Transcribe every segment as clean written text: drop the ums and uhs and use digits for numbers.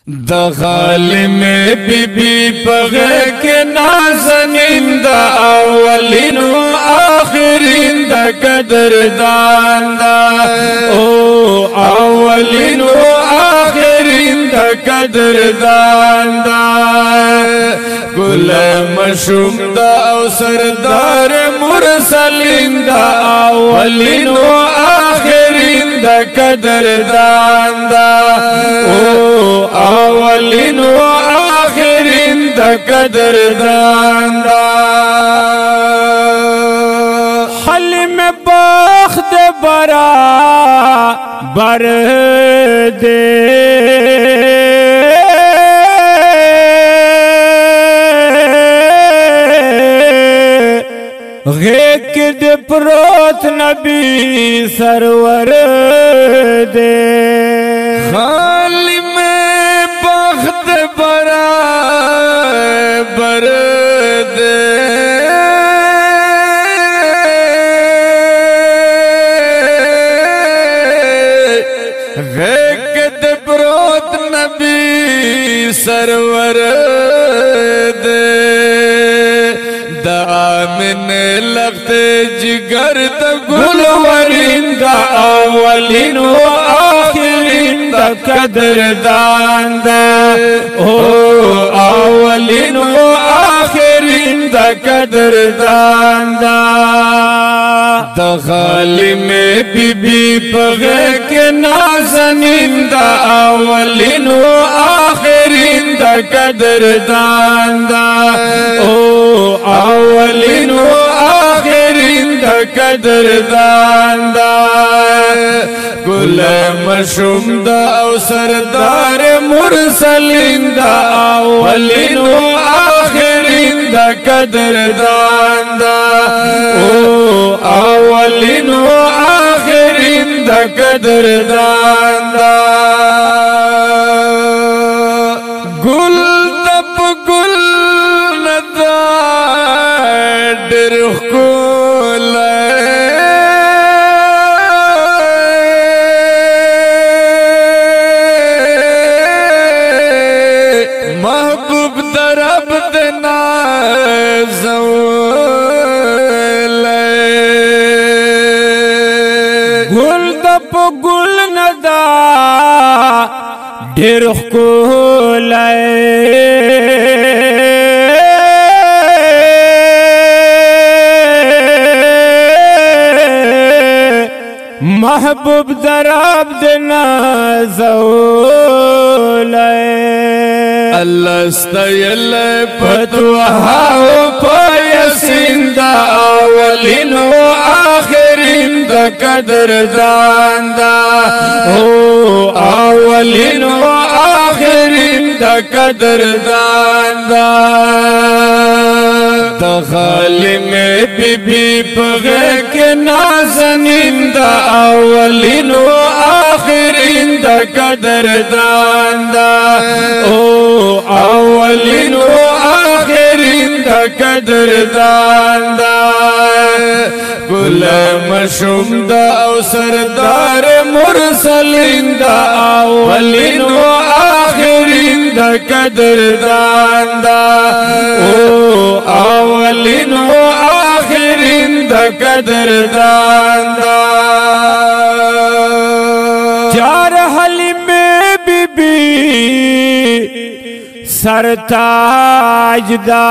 دا غالم بی بی پغه کې نازنین دا اولین و آخرین دا قدردان دا او اولین و آخرین دا قدردان دا گل مشوم دا او سردار مرسلین دا اولین و آخرین دا قدردان دا او اولین و آخرین دا قدردان دا حلم بخت برا بر دے غیق دے پروت نبی سرور دے خالی میں بخت برا بر دے غیق دے پروت نبی سرور دے من لغت جگر دا گل ورین دا اولین و آخرین دا قدردان دا او اولین و آخرین دا قدردان دا دا غالم بی بی پغه کې نازنین دا اولین و آخرین دا قدردان دا او اولین و آخرین دا قدردان دا گل مشوم دا او سردار مرسلین دا اولین و آخرین دا قدردان دا او اولین و آخرین دا قدردان دا گل دب گل ندا درخ کول محبوب درب دنا زول گل دب گل ندا درخ کول محبوب دراب دنا زول اللہ استیل پتوہاو پیسین دا اولین و آخرین دا قدردان دا او اولین و آخرین دا قدردان دا دا غالم بی بی پغه کې نازنین دا اولین و آخرین دا قدردان دا او اولین و آخرین دا قدردان دا گل مشوم دا او سردار مرسلین دا اولین و آخرین دا قدردان دا او اولین و آخرین دا قدردان دا چار حلم بی بی سرتاج دا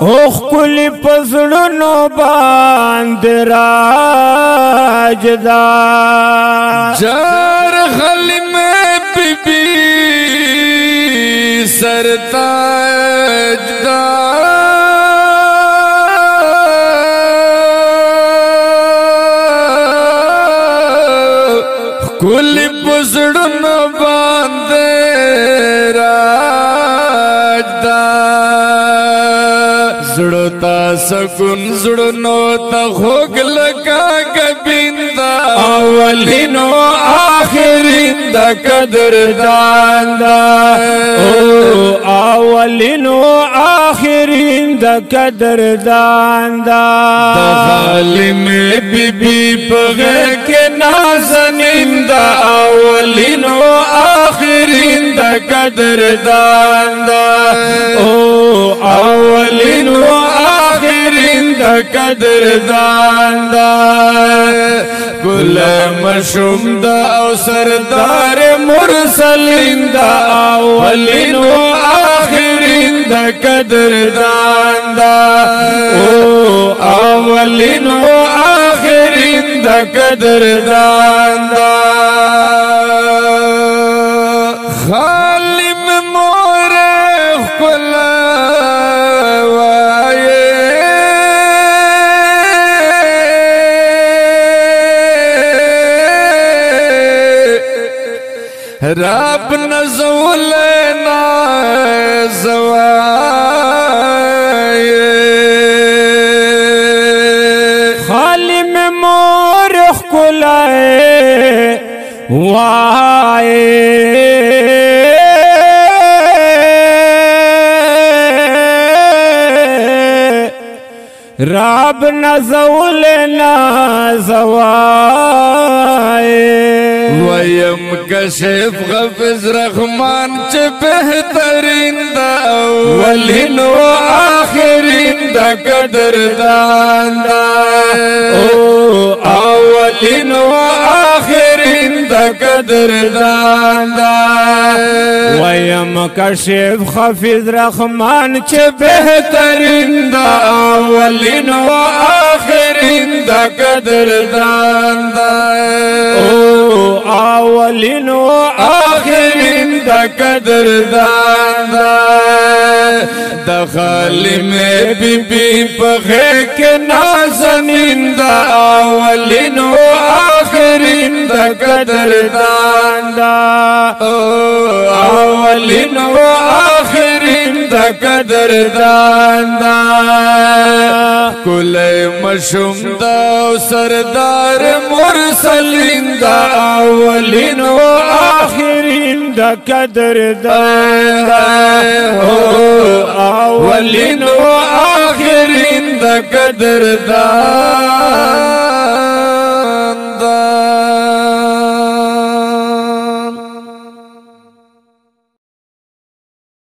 اوخ کلی پزړونو باندې راج دا چار حلم بی بی سرتاج دا کلی پزړونو باندې راج دا زړه تا سکون زړونو ته خوږ لکه ګبیندا اولین و آخرین د قدردان دا اولین و آخرین د قدردان دا ظالم بی بی پغه کې نازنین دا اولین و آخرین د قدردان دا اولین و آخرین د قدردان دا ګل مشوم دا او سردار مرسلین دا اولین و آخرین د قدردان دا اولین و آخرین د قدردان دا خالم مور خپل رب نزولنا زواي خالی میں مور خلائے وائے رب نزولنا زواي ویم کشف غفظ رحمان چه بہترین دا اولین و آخرین دا قدردان دا اولین و آخرین دا قدردان دا ویم کشف خفیظ رحمان چه بہترین دا اولین و آخرین دا قدردان دا اولین و آخرین دا قدردان دا خالم بی بی پغه کې نازنین دا اولین و آخرین دا قدردان دا اولین و آخرین دا قدردان دا کل مشوم دا سردار مرسلین دا اولین و آخرین دا قدردان دا اولین و آخرین دا قدردان